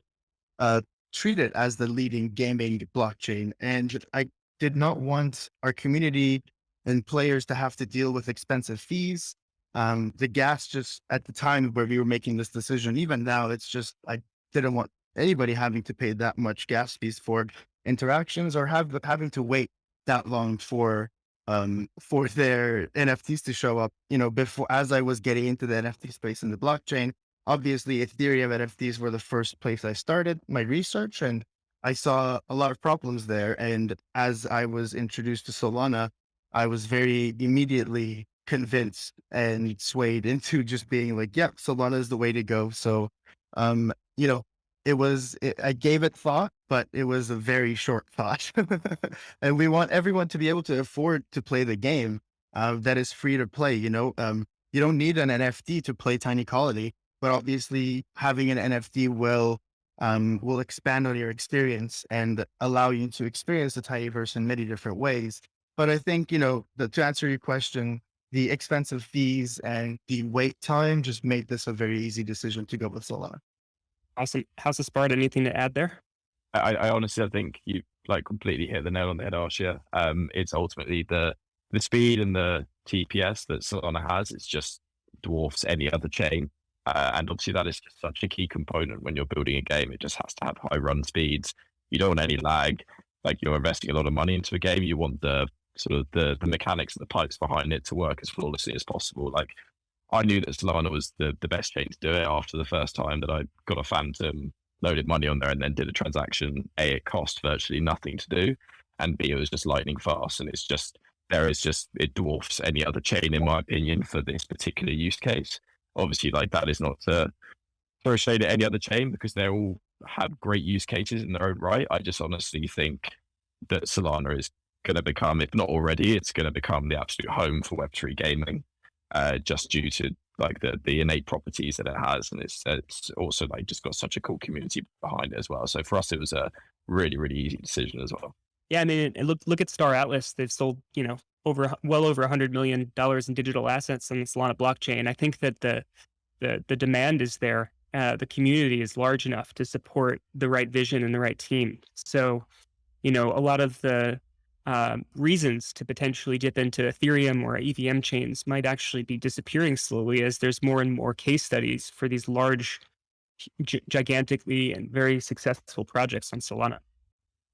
uh, treat it as the leading gaming blockchain. And I did not want our community and players to have to deal with expensive fees. The gas just at the time where we were making this decision, even now, it's just, I didn't want anybody having to pay that much gas fees for interactions or having to wait that long for their NFTs to show up, before, as I was getting into the NFT space in the blockchain. Obviously, Ethereum NFTs were the first place I started my research, and I saw a lot of problems there. And as I was introduced to Solana, I was very immediately convinced and swayed into just being like, yeah, Solana is the way to go. So, um, you know, I gave it thought, but it was a very short thought. And we want everyone to be able to afford to play the game that is free to play. You don't need an NFT to play Tiny Colony, but obviously having an NFT will expand on your experience and allow you to experience the Tinyverse in many different ways. But I think, to answer your question, the expensive fees and the wait time just made this a very easy decision to go with Solana. Awesome. House of Sparta, anything to add there? I honestly, I think you like completely hit the nail on the head, Arshia. It's ultimately the speed and the TPS that Solana has. It's just dwarfs any other chain. And obviously that is just such a key component when you're building a game. It just has to have high run speeds. You don't want any lag. Like, you're investing a lot of money into a game. You want the sort of the mechanics and the pipes behind it to work as flawlessly as possible. Like, I knew that Solana was the best chain to do it after the first time that I got a Phantom, loaded money on there, and then did a transaction. A, it cost virtually nothing to do, and B, it was just lightning fast. And it dwarfs any other chain, in my opinion, for this particular use case. Obviously, like, that is not to throw shade at any other chain, because they all have great use cases in their own right. I just honestly think that Solana is going to become, if not already, it's going to become the absolute home for Web3 gaming, just due to like the innate properties that it has, and it's also like just got such a cool community behind it as well. So for us, it was a really, really easy decision as well. Yeah, I mean, look at Star Atlas. They've sold, well over $100 million in digital assets on the Solana blockchain. I think that the demand is there. The community is large enough to support the right vision and the right team. So, a lot of the reasons to potentially dip into Ethereum or EVM chains might actually be disappearing slowly, as there's more and more case studies for these large, gigantically and very successful projects on Solana.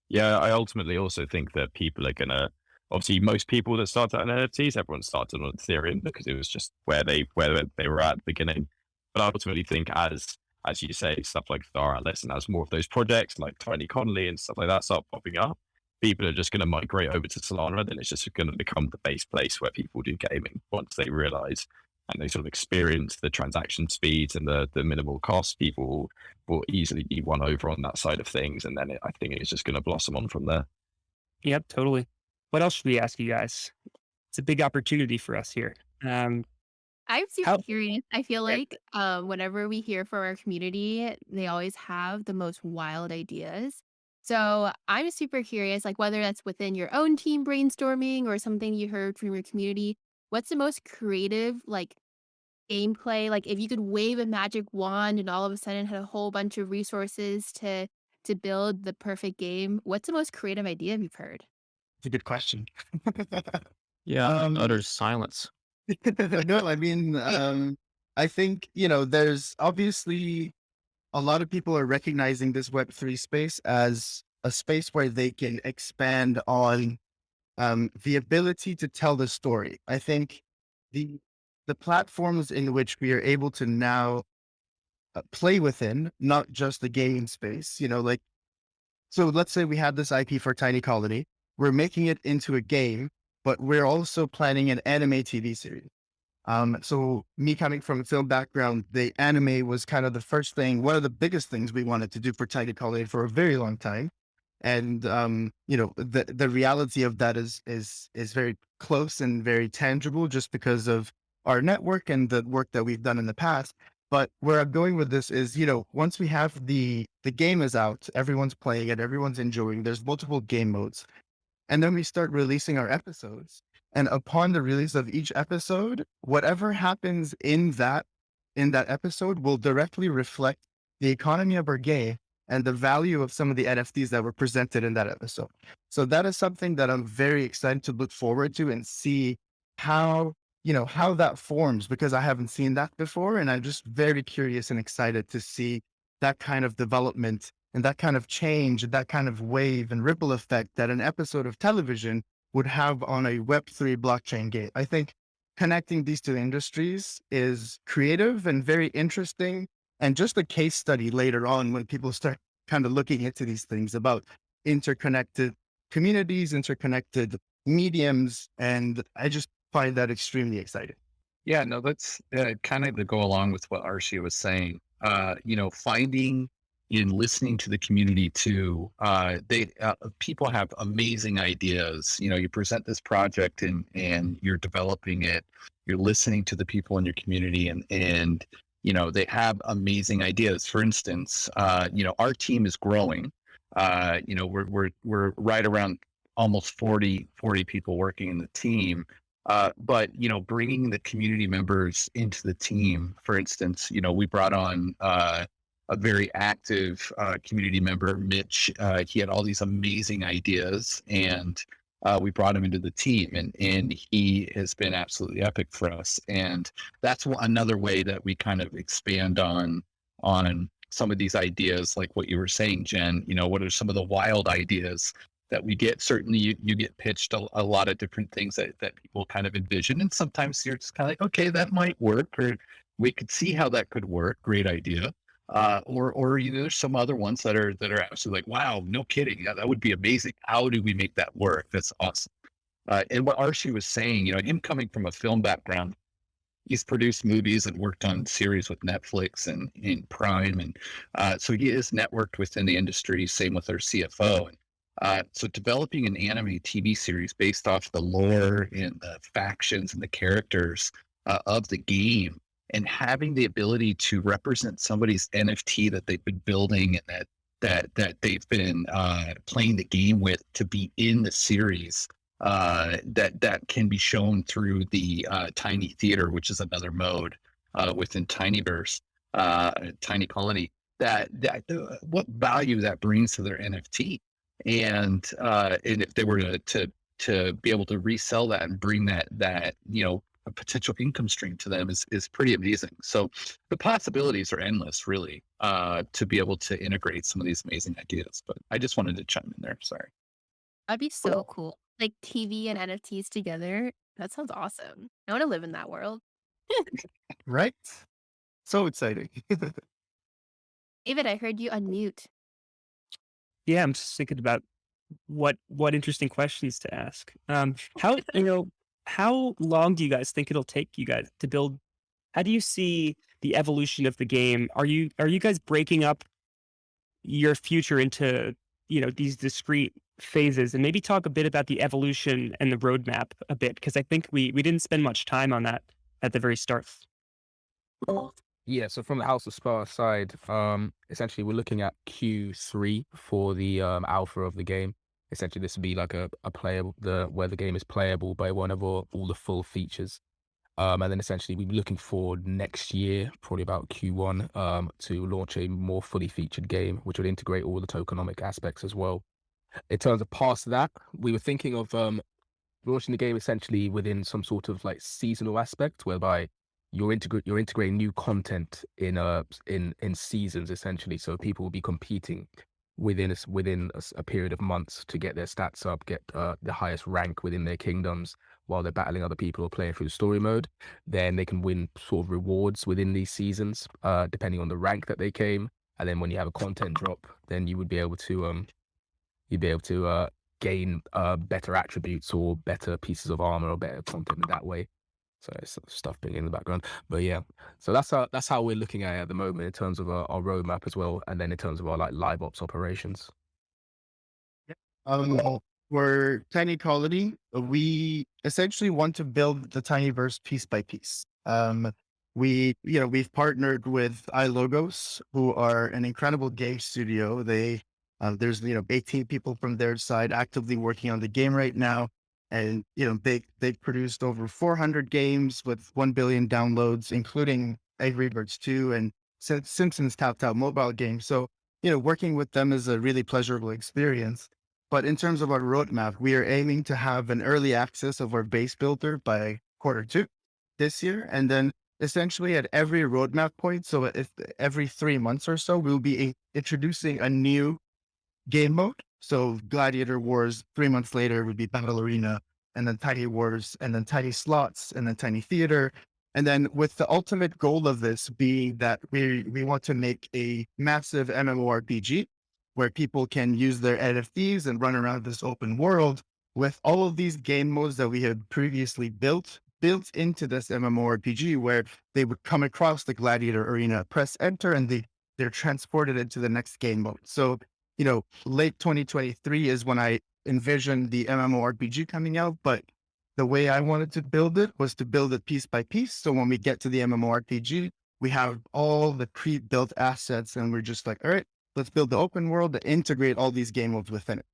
Yeah, I ultimately also think that people are gonna obviously most people that started on NFTs, everyone started on Ethereum because it was just where they were at the beginning. But I ultimately think as you say, stuff like Star Atlas and as more of those projects like Tiny Connolly and stuff like that start popping up, people are just going to migrate over to Solana. Then it's just going to become the base place where people do gaming once they realize and they sort of experience the transaction speeds and the minimal cost. People will easily be won over on that side of things, and then I think it's just going to blossom on from there. Yep, totally. What else should we ask you guys? It's a big opportunity for us here. I'm super How curious. I feel like whenever we hear from our community, they always have the most wild ideas. So I'm super curious, like whether that's within your own team brainstorming or something you heard from your community, what's the most creative like gameplay? Like if you could wave a magic wand and all of a sudden had a whole bunch of resources to build the perfect game, what's the most creative idea you've heard? It's a good question. Yeah, um, utter silence. no, I mean, I think, there's obviously a lot of people are recognizing this Web3 space as a space where they can expand on the ability to tell the story. I think the the platforms in which we are able to now play within, not just the gaming space, like, so let's say we had this IP for Tiny Colony, we're making it into a game, but we're also planning an anime TV series. So me coming from a film background, the anime was kind of the first thing, one of the biggest things we wanted to do for Tiny Colony for a very long time. And the reality of that is very close and very tangible just because of our network and the work that we've done in the past. But where I'm going with this is, once we have the game is out, everyone's playing it, everyone's enjoying, there's multiple game modes. And then we start releasing our episodes. And upon the release of each episode, whatever happens in that episode will directly reflect the economy of our game and the value of some of the NFTs that were presented in that episode. So that is something that I'm very excited to look forward to and see how, how that forms, because I haven't seen that before. And I'm just very curious and excited to see that kind of development and that kind of change, and that kind of wave and ripple effect that an episode of television would have on a Web3 blockchain game. I think connecting these two industries is creative and very interesting, and just a case study later on when people start kind of looking into these things about interconnected communities, interconnected mediums. And I just find that extremely exciting. Yeah, no, that's kind of to go along with what Arshia was saying. Finding in listening to the community too, people have amazing ideas. You present this project and you're developing it. You're listening to the people in your community, and they have amazing ideas. For instance, our team is growing. We're right around almost 40 people working in the team. But bringing the community members into the team, for instance, we brought on a very active community member, Mitch. He had all these amazing ideas, and we brought him into the team, and he has been absolutely epic for us. And that's another way that we kind of expand on some of these ideas, like what you were saying, Jen. What are some of the wild ideas that we get? Certainly you get pitched a lot of different things that people kind of envision, and sometimes you're just kind of like, okay, that might work, or we could see how that could work. Great idea. Or there's some other ones that are absolutely like, wow, no kidding, yeah, that would be amazing. How do we make that work? That's awesome. And what Archie was saying, him coming from a film background, he's produced movies and worked on series with Netflix and in Prime, and so he is networked within the industry. Same with our CFO. So developing an anime TV series based off the lore and the factions and the characters of the game, and having the ability to represent somebody's NFT that they've been building and that they've been playing the game with, to be in the series that can be shown through the Tiny Theater, which is another mode within Tinyverse, Tiny Colony. That what value that brings to their NFT, and if they were to be able to resell that and bring that a potential income stream to them is pretty amazing. So the possibilities are endless, really, to be able to integrate some of these amazing ideas. But I just wanted to chime in there. Sorry. That'd be so cool. Like TV and NFTs together. That sounds awesome. I want to live in that world. Right? So exciting. David, I heard you unmute. Yeah, I'm just thinking about what interesting questions to ask. How long do you guys think it'll take you guys to build? How do you see the evolution of the game? Are you guys breaking up your future into these discrete phases, and maybe talk a bit about the evolution and the roadmap a bit, because I think we didn't spend much time on that at the very start. Yeah, so from the House of Sparta side, essentially we're looking at Q3 for the alpha of the game. Essentially, this would be like a playable, where the game is playable by one of all the full features. And then essentially we'll be looking forward next year, probably about Q1, to launch a more fully featured game, which would integrate all the tokenomic aspects as well. In terms of past that, we were thinking of launching the game essentially within some sort of like seasonal aspect, whereby you're integrating new content in seasons essentially. So people will be competing within a period of months to get their stats up, get the highest rank within their kingdoms while they're battling other people or playing through the story mode. Then they can win sort of rewards within these seasons, depending on the rank that they came. And then when you have a content drop, then you would be able to gain better attributes or better pieces of armor or better content in that way. So it's stuff being in the background, but yeah. So that's how we're looking at it at the moment in terms of our roadmap as well, and then in terms of our like live ops operations. For Tiny Colony, we essentially want to build the Tinyverse piece by piece. We've partnered with iLogos, who are an incredible game studio. There's 18 people from their side actively working on the game right now, and they've produced over 400 games with 1 billion downloads, including Angry Birds 2 and Simpsons Tap Tap mobile game. So working with them is a really pleasurable experience. But in terms of our roadmap, we are aiming to have an early access of our base builder by Q2 this year. And then essentially at every roadmap point, so if every 3 months or so, we'll be introducing a new game mode. So Gladiator Wars, 3 months later would be Battle Arena, and then Tiny Wars, and then Tiny Slots, and then Tiny Theater. And then with the ultimate goal of this being that we want to make a massive MMORPG where people can use their NFTs and run around this open world with all of these game modes that we had previously built into this MMORPG, where they would come across the Gladiator Arena, press enter, and they're transported into the next game mode. So, late 2023 is when I envisioned the MMORPG coming out, but the way I wanted to build it was to build it piece by piece. So when we get to the MMORPG, we have all the pre-built assets, and we're just like, all right, let's build the open world to integrate all these game modes within it.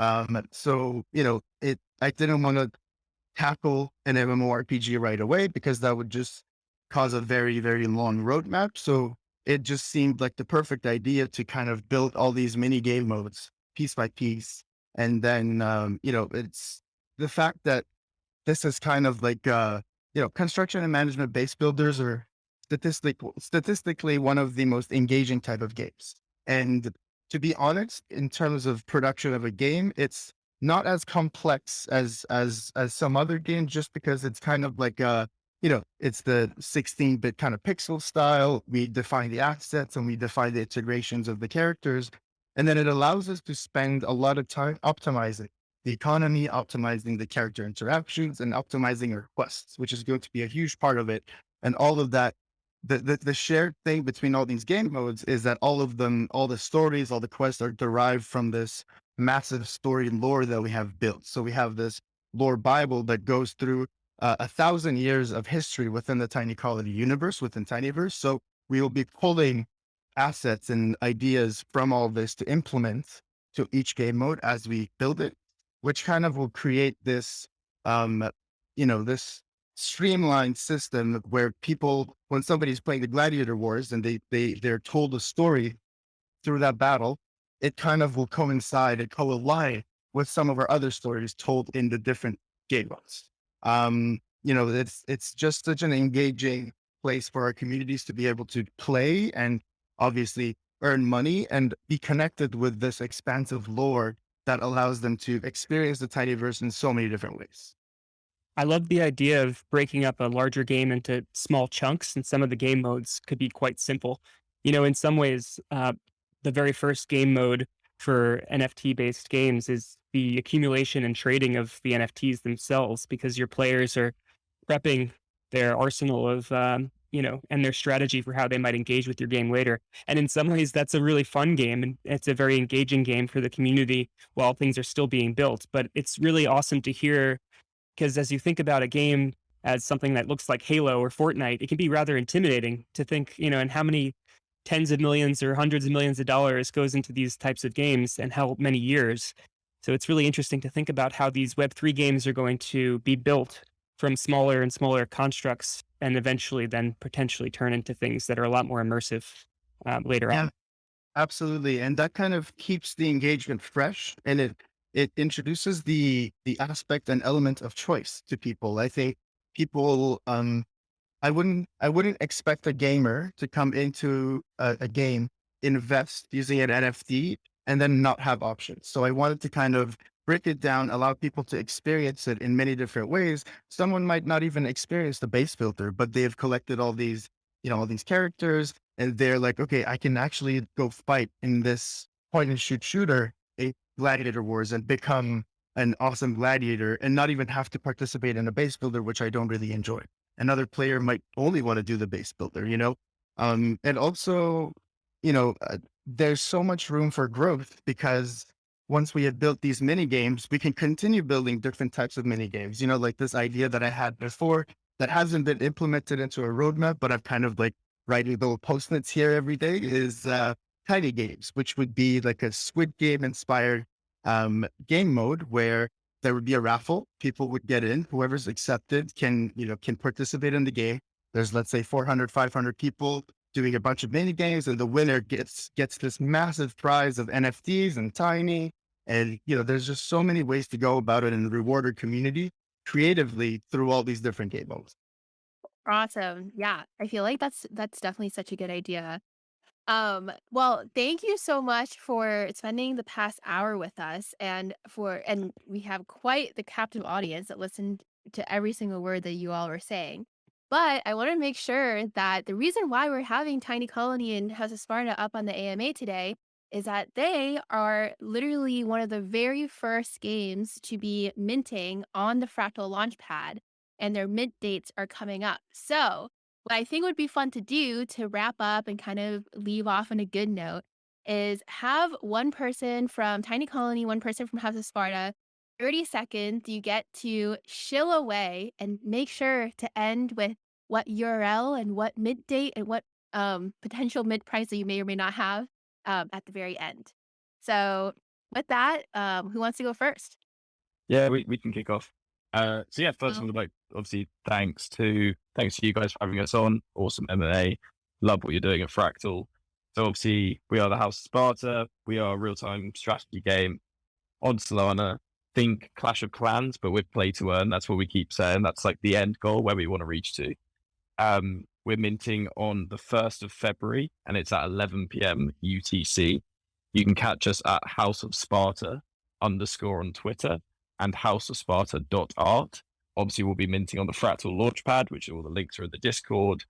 I didn't want to tackle an MMORPG right away because that would just cause a very, very long roadmap. So it just seemed like the perfect idea to kind of build all these mini game modes piece by piece. And then, it's the fact that this is kind of like, construction and management base builders are statistically one of the most engaging type of games. And to be honest, in terms of production of a game, it's not as complex as some other games, just because it's kind of like it's the 16-bit kind of pixel style. We define the assets and we define the integrations of the characters, and then it allows us to spend a lot of time optimizing the economy, optimizing the character interactions, and optimizing our quests, which is going to be a huge part of it. And all of that, the shared thing between all these game modes is that all of them, all the stories, all the quests are derived from this massive story lore that we have built. So we have this lore Bible that goes through 1,000 years of history within the Tiny Colony universe, within Tinyverse. So we will be pulling assets and ideas from all this to implement to each game mode as we build it, which kind of will create this, this streamlined system where people, when somebody's playing the Gladiator Wars and they're told a story through that battle, it kind of will coincide and co-align with some of our other stories told in the different game modes. it's just such an engaging place for our communities to be able to play and obviously earn money and be connected with this expansive lore that allows them to experience the tinyverse in so many different ways. I love the idea of breaking up a larger game into small chunks, and some of the game modes could be quite simple. In some ways, the very first game mode for NFT based games is the accumulation and trading of the NFTs themselves, because your players are prepping their arsenal of, and their strategy for how they might engage with your game later. And in some ways, that's a really fun game, and it's a very engaging game for the community while things are still being built. But it's really awesome to hear, because as you think about a game as something that looks like Halo or Fortnite, it can be rather intimidating to think, and how many tens of millions or hundreds of millions of dollars goes into these types of games and how many years. So it's really interesting to think about how these Web3 games are going to be built from smaller and smaller constructs and eventually then potentially turn into things that are a lot more immersive later Yeah, on. absolutely. And that kind of keeps the engagement fresh, and it introduces the aspect and element of choice to people. I think people I wouldn't expect a gamer to come into a game, invest using an NFT, and then not have options. So I wanted to kind of break it down, allow people to experience it in many different ways. Someone might not even experience the base filter, but they've collected all these characters, and they're like, okay, I can actually go fight in this point and shoot shooter, a gladiator wars, and become an awesome gladiator and not even have to participate in a base builder, which I don't really enjoy. Another player might only want to do the base builder. And also, there's so much room for growth, because once we have built these mini games, we can continue building different types of mini games. Like this idea that I had before that hasn't been implemented into a roadmap, but I've kind of like writing little post-its here every day is tiny games, which would be like a Squid Game inspired game mode where there would be a raffle. People would get in. Whoever's accepted can participate in the game. There's, let's say, 400, 500 people doing a bunch of mini games, and the winner gets this massive prize of NFTs and tiny. And, there's just so many ways to go about it and reward our community creatively through all these different game modes. Awesome. Yeah, I feel like that's definitely such a good idea. Well, thank you so much for spending the past hour with us, and we have quite the captive audience that listened to every single word that you all were saying. But I want to make sure that the reason why we're having Tiny Colony and House of Sparta up on the AMA today is that they are literally one of the very first games to be minting on the Fractal Launchpad, and their mint dates are coming up. So what I think would be fun to do to wrap up and kind of leave off on a good note is have one person from Tiny Colony, one person from House of Sparta, 30 seconds. You get to shill away and make sure to end with what URL and what mint date and what potential mint price that you may or may not have at the very end. So, with that, who wants to go first? Yeah, we can kick off. So yeah, first of Oh, all, like obviously thanks to you guys for having us on. Awesome M&A. Love what you're doing at Fractal. So obviously we are the House of Sparta. We are a real-time strategy game on Solana. Think Clash of Clans, but with play to earn. That's what we keep saying. That's like the end goal where we want to reach to. We're minting on the 1st of February, and it's at 11 p.m. UTC. You can catch us at House of Sparta _ on Twitter and houseofsparta.art. Obviously, we'll be minting on the Fractal Launchpad, which all the links are in the Discord.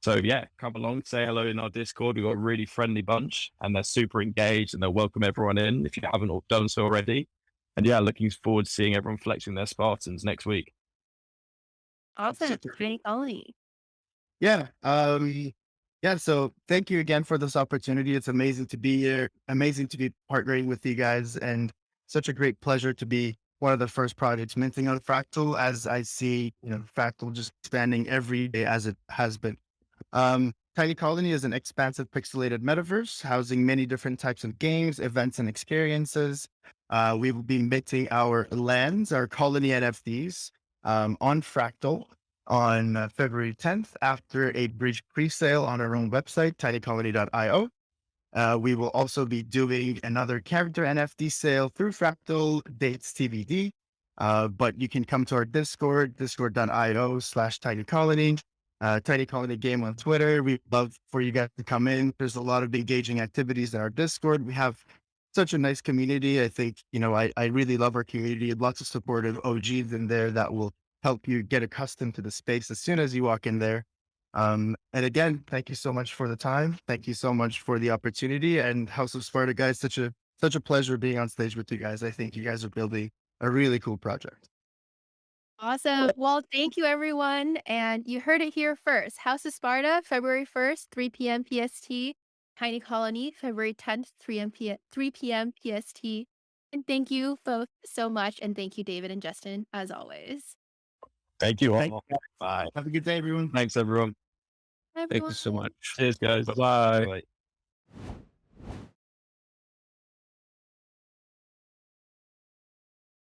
So yeah, come along, say hello in our Discord. We've got a really friendly bunch, and they're super engaged, and they'll welcome everyone in if you haven't done so already. And yeah, looking forward to seeing everyone flexing their Spartans next week. awesome. Tiny Colony. Yeah. Yeah. So thank you again for this opportunity. It's amazing to be here. Amazing to be partnering with you guys, and such a great pleasure to be one of the first projects minting on Fractal, as I see, Fractal just expanding every day as it has been. Tiny Colony is an expansive pixelated metaverse housing many different types of games, events, and experiences. We will be minting our lands, our colony NFTs, on Fractal on February 10th after a bridge pre-sale on our own website, tinycolony.io. We will also be doing another character NFT sale through Fractal, dates TBD. But you can come to our Discord, discord.io/tinycolony, Tiny Colony Game on Twitter. We'd love for you guys to come in. There's a lot of engaging activities in our Discord. We have such a nice community. I think, I really love our community. Lots of supportive OGs in there that will help you get accustomed to the space as soon as you walk in there. And again, thank you so much for the time. Thank you so much for the opportunity. And House of Sparta, guys, such a pleasure being on stage with you guys. I think you guys are building a really cool project. Awesome. Well, thank you, everyone. And you heard it here first. House of Sparta, February 1st, 3 p.m. PST. Tiny Colony, February 10th, 3 p.m. PST. And thank you both so much. And thank you, David and Justin, as always. Thank you all. Thank Bye. Have a good day, everyone. Thanks, everyone. Thank you so much. Cheers, guys. Bye-bye. Bye.